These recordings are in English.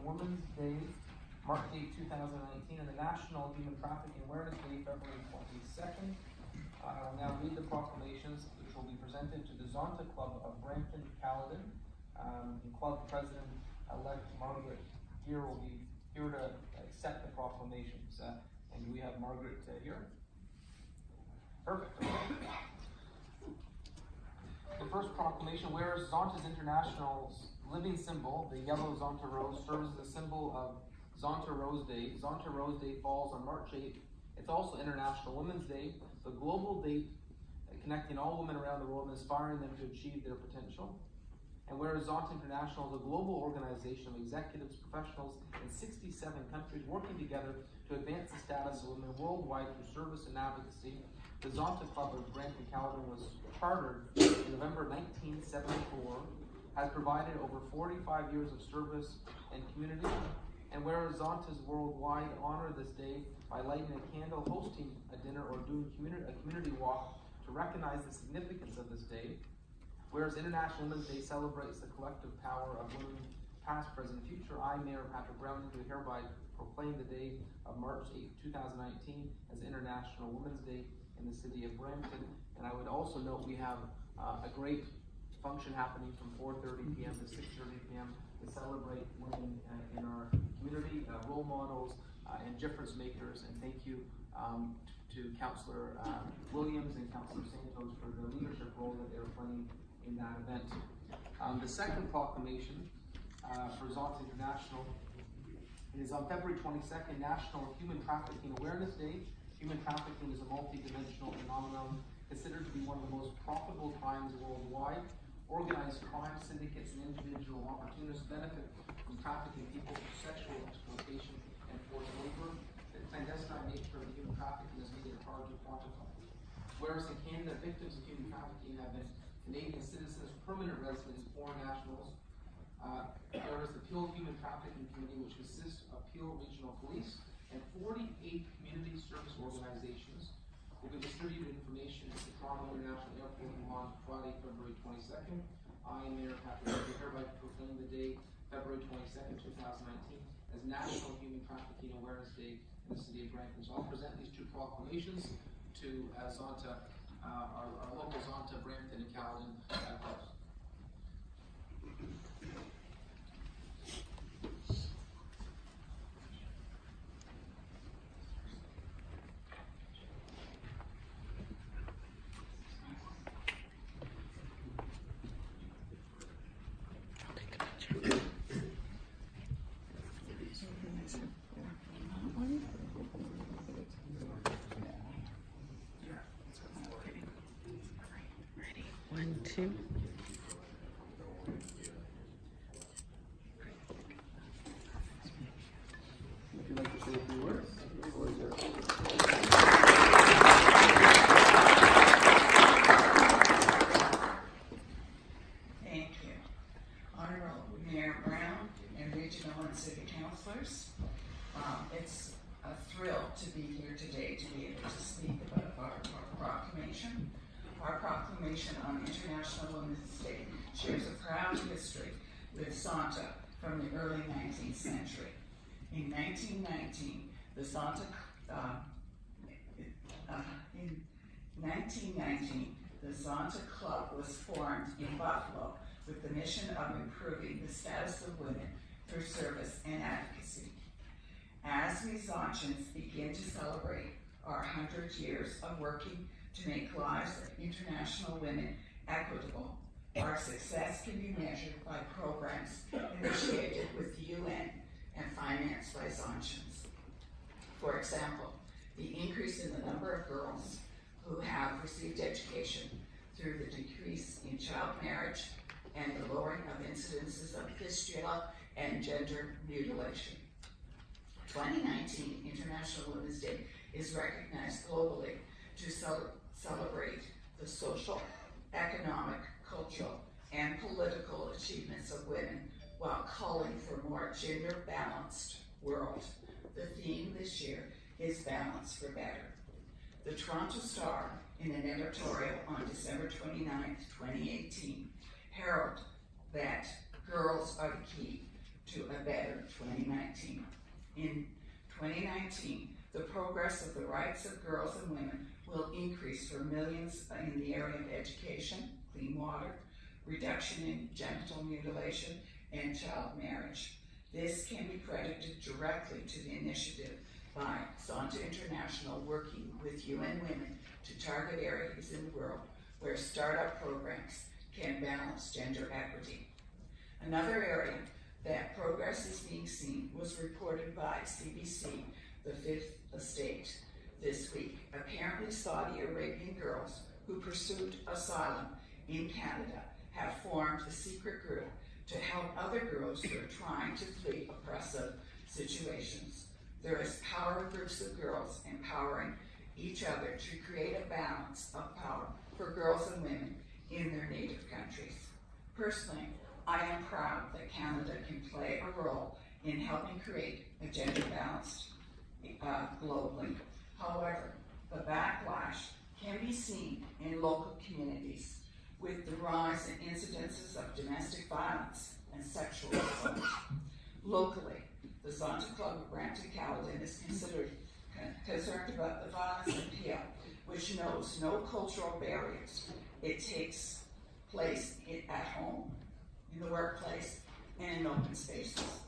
Women's Day, March 8, 2019, and the National Human Trafficking Awareness Day, February 22nd. I'll now read the proclamations, which will be presented to the Zonta Club of Brampton, Caledon. The club president-elect Margaret here will be here to accept the proclamations. And do we have Margaret here? Perfect. The first proclamation, whereas Zonta's International's living symbol, the yellow Zonta rose, serves as a symbol of Zonta Rose Day. Zonta Rose Day falls on March 8th. It's also International Women's Day, the global date connecting all women around the world and inspiring them to achieve their potential. And whereas Zonta International is a global organization of executives, professionals in 67 countries working together to advance the status of women worldwide through service and advocacy, the Zonta Club of Brampton, Caledon was chartered in November 1974, has provided over 45 years of service and community. And whereas Zontas worldwide honor this day by lighting a candle, hosting a dinner, or doing a community walk to recognize the significance of this day. Whereas International Women's Day celebrates the collective power of women, past, present, and future, I, Mayor Patrick Brown, do hereby proclaim the day of March 8, 2019 as International Women's Day in the city of Brampton. And I would also note we have a great function happening from 4:30 p.m. to 6:30 p.m. to celebrate women in our community, role models and difference makers. And thank you to Councillor Williams and Councillor Santos for the leadership role that they were playing in that event. The second proclamation for Zonta International is on February 22nd, National Human Trafficking Awareness Day. Human trafficking is a multi-dimensional phenomenon considered to be one of the most profitable crimes worldwide. Organized crime syndicates and individual opportunists benefit from trafficking people for sexual exploitation and forced labor. The clandestine nature of human trafficking is made it hard to quantify. Whereas in Canada, victims of human trafficking have been Canadian citizens, permanent residents, foreign nationals. There is the Peel Human Trafficking Committee, which consists of Peel Regional Police and 48 community service organizations. Will be distributed information at the Toronto International Airport on Friday, February 22nd. I, Mayor Patrick, hereby proclaim the day, February 22nd, 2019, as National Human Trafficking Awareness Day in the city of Brampton. So I'll present these two proclamations to Zonta, our local Zonta, Brampton and Caledon clubs. One, two. Would you like to say a few words? Thank you. Honorable Mayor Brown and Regional and City Councilors, it's a thrill to be here today to be able to speak about our proclamation. Our proclamation on International Women's Day shares a proud history with Zonta from the early 19th century. In 1919, the Zonta Club was formed in Buffalo with the mission of improving the status of women through service and advocacy. As we Zontans begin to celebrate our 100 years of working to make lives of international women equitable, our success can be measured by programs initiated with the UN and financed by Zontans. For example, the increase in the number of girls who have received education through the decrease in child marriage and the lowering of incidences of fistula and gender mutilation. 2019 International Women's Day is recognized globally to celebrate the social, economic, cultural, and political achievements of women while calling for a more gender-balanced world. The theme this year is Balance for Better. The Toronto Star, in an editorial on December 29, 2018, heralded that girls are the key to a better 2019. In 2019, the progress of the rights of girls and women will increase for millions in the area of education, clean water, reduction in genital mutilation, and child marriage. This can be credited directly to the initiative by Zonta International working with UN Women to target areas in the world where startup programs can balance gender equity. Another area that progress is being seen was reported by CBC, the Fifth Estate, this week. Apparently Saudi Arabian girls who pursued asylum in Canada have formed a secret group to help other girls who are trying to flee oppressive situations. There is power groups of girls empowering each other to create a balance of power for girls and women in their native countries. Personally, I am proud that Canada can play a role in helping create a gender balanced globally. However, the backlash can be seen in local communities with the rise in incidences of domestic violence and sexual assault. Locally, the Zonta Club of Brampton, Caledon is concerned about the violence appeal, which knows no cultural barriers. It takes place at home, in the workplace, and in open spaces.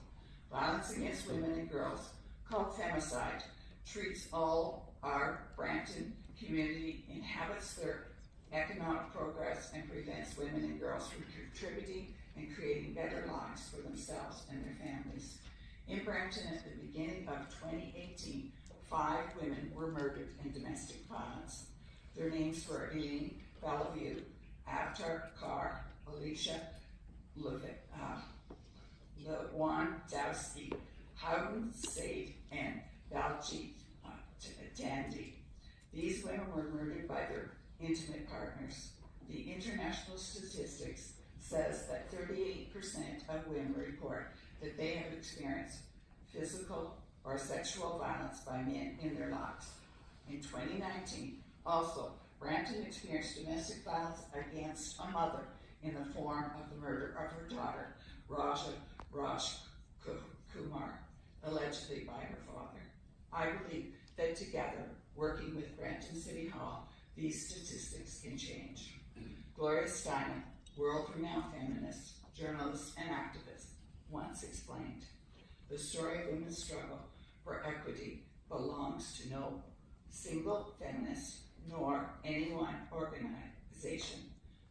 Violence against women and girls, called femicide, treats all our Brampton community, inhabits their economic progress, and prevents women and girls from contributing and creating better lives for themselves and their families. In Brampton, at the beginning of 2018, 5 women were murdered in domestic violence. Their names were Eileen Bellevue, Avatar Carr, Alicia Lewandowski, Howden Sade, and Baljeet Dandy. These women were murdered by their intimate partners. The international statistics says that 38% of women report that they have experienced physical or sexual violence by men in their lives. In 2019, also, Brampton experienced domestic violence against a mother in the form of the murder of her daughter, Raja Raj Kumar, allegedly by her father. I believe that together, working with Brampton City Hall, these statistics can change. Gloria Steinem, world-renowned feminist, journalist, and activist, once explained, the story of women's struggle for equity belongs to no single feminist nor any one organization,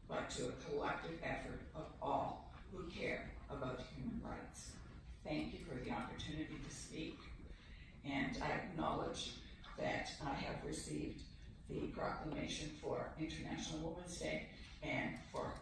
but to a collective effort of all who care about human rights. Thank you for the opportunity to speak, and I acknowledge that I have received the proclamation for International Women's Day and for